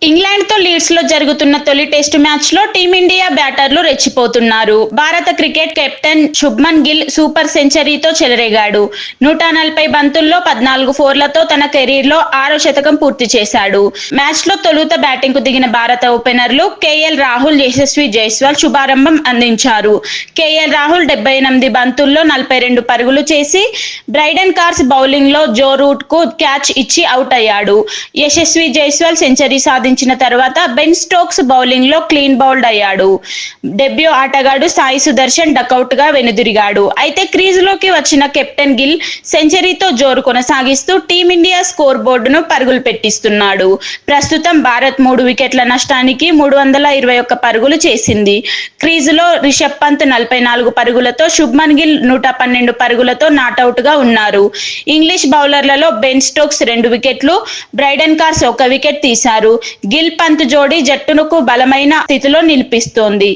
ఇంగ్లాండ్తో లీడ్స్లో జరుగుతున్న తొలి టెస్టు మ్యాచ్లో టీమిండియా బ్యాటర్లు రెచ్చిపోతున్నారు. భారత cricket captain Shubman Gill super సెంచరీతో చెలరేగాడు. 140 బంతుల్లో 14 ఫోర్లతో తన కెరీర్లో 6వ శతకం పూర్తి చేశాడు. మ్యాచ్లో తొలుత బ్యాటింగ్కు దిగిన భారత ఓపెనర్లు కేఎల్ రాహుల్, యశస్వి జైస్వాల్ శుభారంభం అందించారు. కేఎల్ రాహుల్ 78 బంతుల్లో 42 పరుగులు చేసి బ్రైడెన్ కార్స్ బౌలింగ్లో జో రూట్కు క్యాచ్ ఇచ్చి అవుట్ అయ్యాడు. యశస్వి జైస్వాల్ సెంచరీ సాధించిన తర్వాత బెన్ స్టోక్స్ బౌలింగ్ లో క్లీన్ బౌల్డ్ అయ్యాడు. డెబ్యూ ఆటగాడు సాయి సుదర్శన్ డకౌట్ గా వెనుదిరిగాడు. అయితే క్రీజులోకి వచ్చిన కెప్టెన్ గిల్ సెంచరీతో జోరు కొనసాగిస్తూ టీమిండియా స్కోర్ బోర్డును పరుగులు పెట్టిస్తున్నాడు. ప్రస్తుతం భారత్ 3 వికెట్ల నష్టానికి 321 పరుగులు చేసింది. క్రీజులో రిషబ్ పంత్ 44 పరుగులతో, శుభ్మన్ గిల్ 112 పరుగులతో నాటౌట్ గా ఉన్నారు. ఇంగ్లీష్ బౌలర్లలో బెన్ స్టోక్స్ 2 వికెట్లు, బ్రైడెన్ కార్స్ 1 వికెట్ తీశారు. గిల్ పంత్ జోడీ జట్టును బలమైన స్థితిలో నిలిపిస్తోంది.